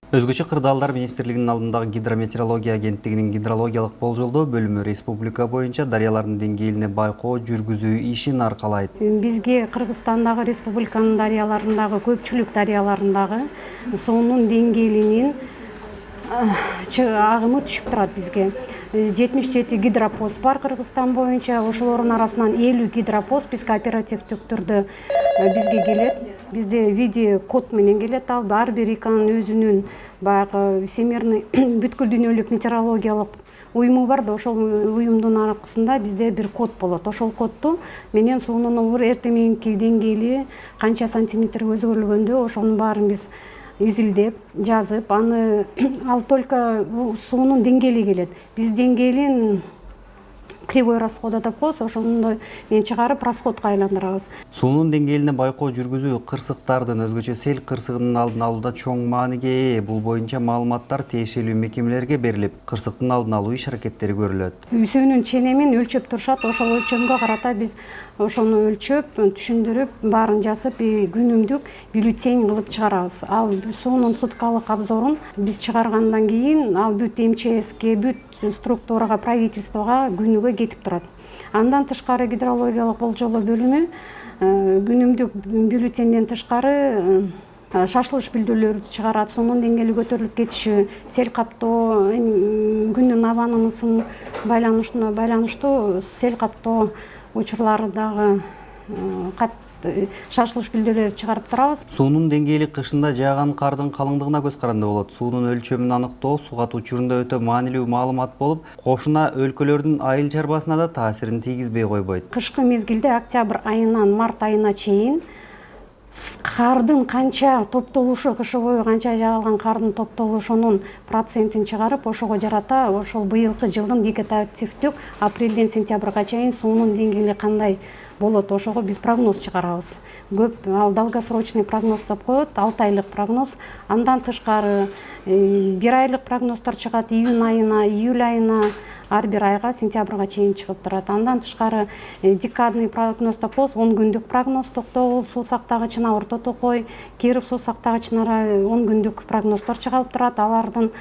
Өзгөчө Кырдаалдар министрлигинин алдындагы гидрометеорология агенттигинин гидрологиялык болжолдоо бөлүмү республика боюнча дарыялардын деңгээлине байкоо жүргүзүү ишин аркалайт. Бизге Кыргызстандагы республиканын дарыяларындагы көпчүлүк дарыяларындагы суунун деңгээлинин агымы түшүп турат бизге. 77 гидропост бар Кыргызстан боюнча. Ошолордун арасынан 50 гидропост бизге оперативдик түрдө бизге келет. Бизде видео код менен келет. Ал ар бир ИКанын өзүнүн баягы всемирный бүткүл дүйнөлүк метеорологиялык уюму бар да, ошол уюмдун аркасында бизде бир код болот. Ошол кодду менен суунун эртең мененки деңгээли канча сантиметр өзгөрүлгөндө ошонун баарын биз изилдеп, жазып, аны ал только суунун деңгээли келет. Биз деңгээлин кривой расхода деп коебуз, ошондой мен чыгарып расходко айландырабыз. Суунун деңгээлине байкоо жүргүзүү кырсыктардын, өзгөчө сел кырсыгынын алдын алууда чоң мааниге ээ. Бул боюнча маалыматтар тиешелүү мекемелерге берилип, кырсыктын алдын алуу иш-аракеттери көрүлөт. Суунун ченемин өлчөп турушат, ошол өлчөмгө карата биз ошону өлчөп, түшүндүрүп, баарын жазып, күнүмдүк бюллетень кылып чыгарабыз. Ал суунун суткалык обзорун биз чыгаргандан кийин ал бүт МЧСке, бүт структурага, правительствого күнүгө кетип турат. Андан тышкары гидрологиялык болжолоо бөлүмү күнүмдүк бюллетенден тышкары шашылыш билдирүүлөрдү чыгарат. Суунун деңгээли көтөрүлүп кетиши, сел каптоо, күндүн абанын ысым байланыштуу сел каптоо учурлары дагы шашылыш билдирүүлөрдү чыгарып турабыз. Суунун деңгээли кышында жааган кардын калыңдыгына көз каранды болот. Суунун өлчөмүн аныктоо сугат учурунда өтө маанилүү маалымат болуп, кошуна өлкөлөрдүн айыл чарбасына да таасирин тийгизбей койбойт. Кышкы мезгилде октябрь айынан март айына чейин кардын канча топтолушу, кышы бою канча жааган кардын топтолушунун процентин чыгарып, ошого жарата ошол быйылкы жылдын вегетативдик апрелден сентябрга чейин суунун деңгээли кандай болот, ошого биз прогноз чыгарабыз. Көп ал долгосрочный прогноз деп коет, 6 айлык прогноз. Андан тышкары 1 айлык прогноздор чыгат, июнь айына, июль айына, ар бир айга сентябрга чейин чыгып турат. Андан тышкары декадный прогноз деп коебуз, 10 күндүк прогноз. Токтогул суу сактагычына, Орто Токой, Киров суу сактагычына 10 күндүк прогноздор чыгарылып турат. Алардын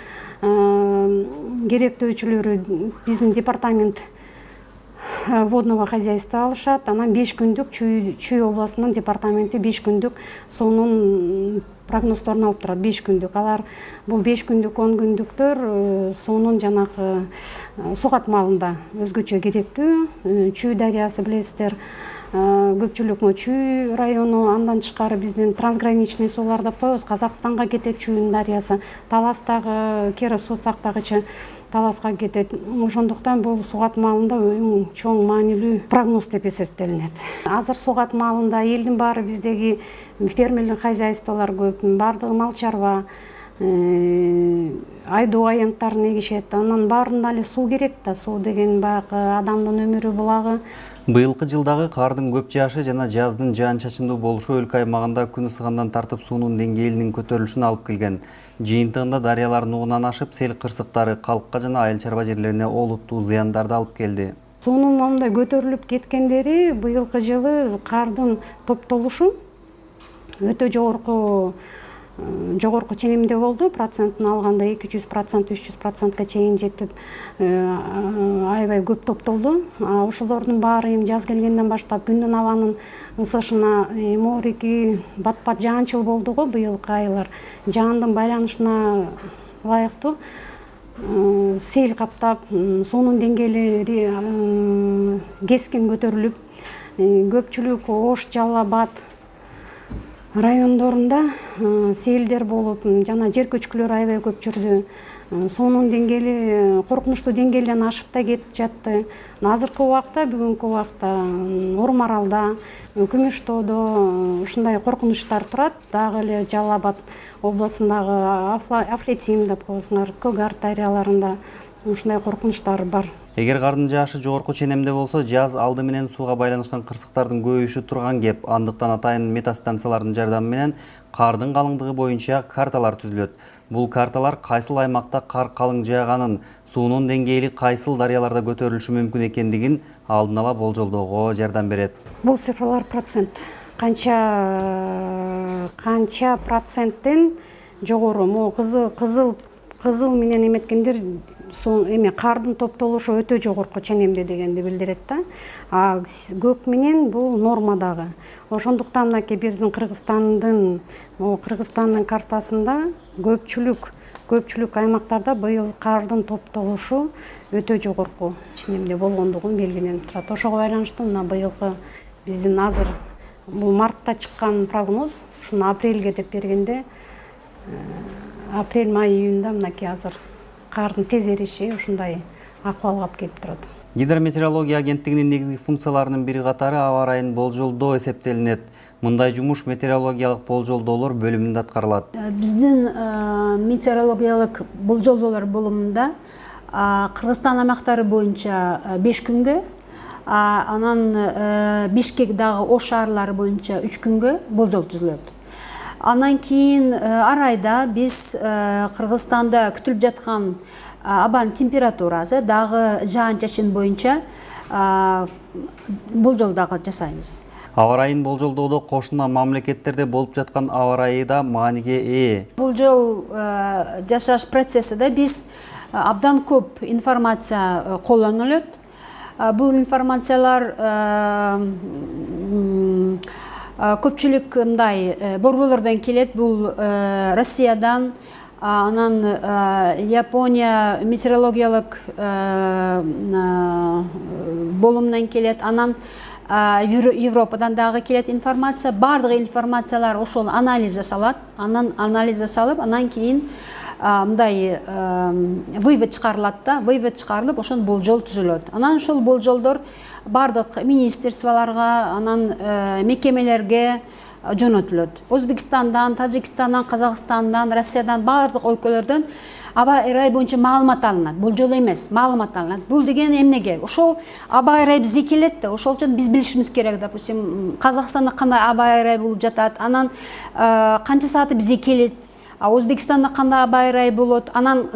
керектөөчүлөрү биздин департамент водного хозяйства алышат. Анан 5 күндүк Чүй областынын департаменти 5 күндүк суунун прогноздорун алып турат. 5 күндүк. Алар бул 5 күндүк, 10 күндүктөр суунун жанагы суу катмалында өзгөчө керектүү. Чүй дарыясы билесиздер, көпчүлүк Чүй району, андан тышкары биздин трансграничный суулар деп коебуз. Казакстанга кетет Чүйдүн дарыясы, Таластагы Киров суу сактагычы Таласка кетет. Ошондуктан бул суу катмалында эң чоң маанилүү прогноз деп эсептелинет. Азыр суу катмалында элдин баары, биздеги фермерлик хозяйстволор көп, баардыгы мал чарба, айдоо аянттарын эгишет. Анан баарында эле суу керек да, суу деген баягы адамдын өмүрү булагы. Быйылкы жылдагы кардын көп жаашы жана жаздын жаан-чачындуу болушу өлкө аймагында күн ысыгандан тартып суунун деңгээлинин көтөрүлүшүнө алып келген. Жыйынтыгында дарыялардын угунан ашып, сел кырсыктары калкка жана айыл чарба жерлерине олуттуу зыяндарды алып келди. Суунун момундай көтөрүлүп кеткендери быйылкы жылы кардын топтолушу өтө жогорку ченемде болду. Процентин алганда 200%, 300%га чейин жетип, аябай көп топтолду. Ошолордун баары эми жаз келгенден баштап күндүн абанын ысышына, морики, бат-бат жаанчыл болду го быйылкы айлар. Жаандын байланышына ылайыктуу сел каптап, суунун деңгээли кескин көтөрүлүп, көпчүлүк Ош, Жалал Абад райондорунда селдер болуп, жана жер көчкүлөр аябай көп жүрдү. Суунун деңгээли коркунучтуу деңгээлден ашып да кетип жатты. Азыркы убакта, бүгүнкү убакта Ормаралда, Күмүштоодо ушундай коркунучтар турат. Дагы эле Жалал Абад областындагы Афлетим деп коесуңар, Көгар дарыяларында ушундай коркунучтар бар. Эгер кардын жаашы жогорку ченемде болсо, жаз алды менен сууга байланышкан кырсыктардын көбөйүшү турган кеп. Андыктан атайын метеостанциялардын жардамы менен кардын калыңдыгы боюнча карталар түзүлөт. Бул карталар кайсыл аймакта кар калың жааганын, суунун деңгээли кайсыл дарыяларда көтөрүлүшү мүмкүн экендигин алдын ала болжолдоого жардам берет. Бул цифралар процент. Канча проценттен жогору могу кызыл менен эметкендер эме кардын топтолушу өтө жогорку ченемде дегенди билдирет да. А көк менен бул нормадагы. Ошондуктан мынакей биздин Кыргызстандын картасында көпчүлүк аймактарда быйыл кардын топтолушу өтө жогорку ченемде болгондугун белгиленип турат. Ошого байланыштуу мына быйылкы биздин азыр бул мартта чыккан прогноз ушуну апрелге деп бергенде апрель, май, июнда мынакей азыр кардын тез эриши ушундай акыбалга алып келип турат. Гидрометеорология агенттигинин негизги функцияларынын бири катары аба ырайын болжолдоо эсептелинет. Мындай жумуш метеорологиялык болжолдоолор бөлүмүндө аткарылат. Биздин метеорологиялык болжолдоолор бөлүмүндө Кыргызстан аймактары боюнча 5 күнгө, анан Бишкек дагы Ош шаарлары боюнча 3 күнгө болжол түзүлөт. Андан кийин ар айда биз Кыргызстанда күтүлүп жаткан абанын температурасы дагы жаан-чачын боюнча болжол дагы жасайбыз. Аба ырайын болжолдоодо кошуна мамлекеттерде болуп жаткан аба ырайы да мааниге ээ. Болжол жасаш процессиде биз абдан көп информация колдонулат. Бул информациялар көпчүлүк мындай борборлордон келет. Бул Россиядан, анан Япония метеорологиялык болумунан келет, анан Европадан дагы келет информация. Бардык информациялар ошол анализ жасалат. Анан анализ жасалып, анан кийин мындай вывод чыгарылат да, вывод чыгарылып, ошон болжол түзүлөт. Анан ошол болжолдор бардык министерстволорго, анан мекемелерге жөнөтүлөт. Өзбекстандан, Тажикстандан, Казакстандан, Россиядан, бардык өлкөлөрдөн аба ырайы боюнча маалымат алынат. Болжол эмес, маалымат алынат. Бул деген эмнеге? Ошол аба ырайы бизге келет да, ошол үчүн биз билишибиз керек. Допустим, Казакстанда кандай аба ырайы болуп жатат, анан канча сааты бизге келет. Өзбекстанда кандай аба ырайы болот, анан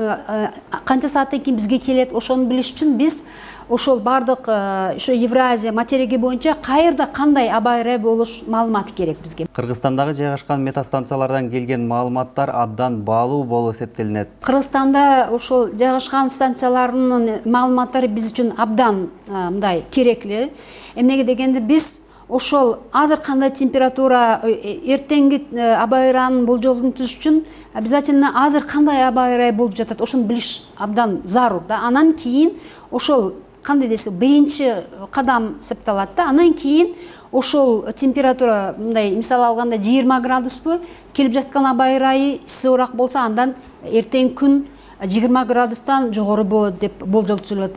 канча сааттан кийин бизге келет. Ошону билиш үчүн биз ошол бардык ошо Евразия материги боюнча кайерде кандай аба ырайы болуш маалыматы керек бизге. Кыргызстандагы жайгашкан метастанциялардан келген маалыматтар абдан баалуу болуп эсептелинет. Кыргызстанда ошол жайгашкан станцияларынын маалыматтары биз үчүн абдан мындай керектүү. Эмнеге дегенде биз ошол азыр кандай температура, эртеңки аба ырайынын болжолун түзүш үчүн обязательно азыр кандай аба ырайы болуп жатат, ошону билиш абдан зарур да. Анан кийин ошол кандай десе биринчи кадам септалат да. Анан кийин ошол температура мындай мисал алганда 20 градуспу келип жаткан аба ырайы ысыгыраак болсо, андан эртең күн 20 градустан жогору болот деп болжол түзүлөт.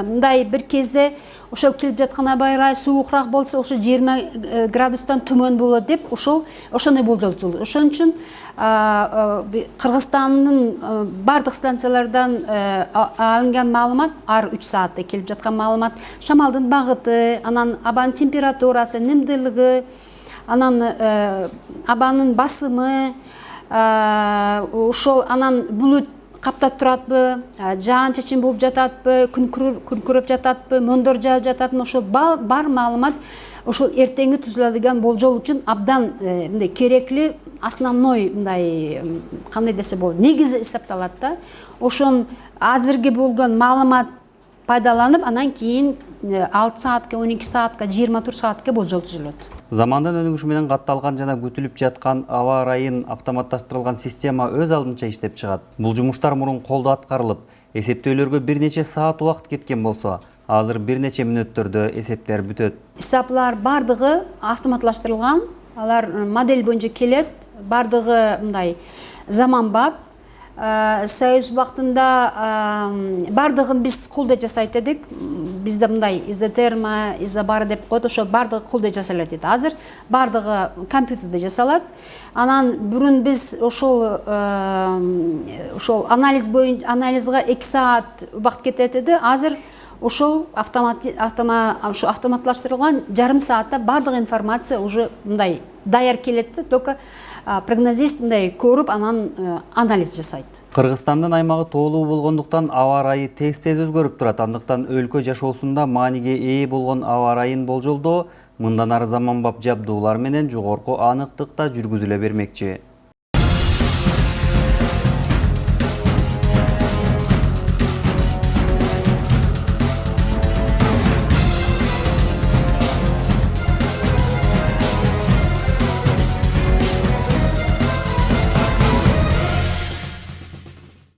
Мындай бир кезде ошол келип жаткан аба ырайы суугураак болсо, ошо 20 градустан төмөн болот деп ошондой болжол түзүлөт. Ошон үчүн Кыргызстандын бардык станциялардан алынган маалымат ар 3 саатта келип жаткан маалымат, шамалдын багыты, анан абанын температурасы, немдүүлүгү, анан абанын басымы, ошол анан булут каптап туратпы, жаан-чачын болуп жататпы, күн күрөп жататпы, мөөндөр жаап жататпы, ошол бар маалымат ошол эртеңги түзүлөдүгөн болжол үчүн абдан мындай керектүү, основной мындай кандай десе болот, негизи эсептелет да. Ошон азыркы болгон маалымат пайдаланып, анан кийин 6 саатка, 12 саатка, 24 саатка болжол түзүлөт. Замандын өнүгүшү менен катталган жана күтүлүп жаткан аба ырайын автоматташтырылган система өз алдынча иштеп чыгат. Бул жумуштар мурун колдо аткарылып, эсептөөлөргө бир нече саат убакыт кеткен болсо, азыр бир нече мүнөттөрдө эсептер бүтөт. Эсаплар бардыгы автоматлаштырылган, алар модель боюнча келет, бардыгы мындай заманбап. Союз убактында бардыгын биз колдо жасайт эдик. Бизде мындай изотерма, изобара деп коет, ошо бардыгы колдо жасалат эди. Азыр бардыгы компьютерде жасалат. Анан бурун биз ошол анализга 2 саат убакыт кетет эди. Азыр ошол автоматлаштырылган жарым саатта бардык информация уже мындай даяр келет да, только прогнозист мындай көрүп, анан анализ жасайт. Кыргызстандын аймагы тоолуу болгондуктан аба ырайы тез-тез өзгөрүп турат. Андыктан өлкө жашоосунда мааниге ээ болгон аба ырайын болжолдоо мындан ары заманбап жабдуулар менен жогорку аныктыкта жүргүзүлө бермекчи.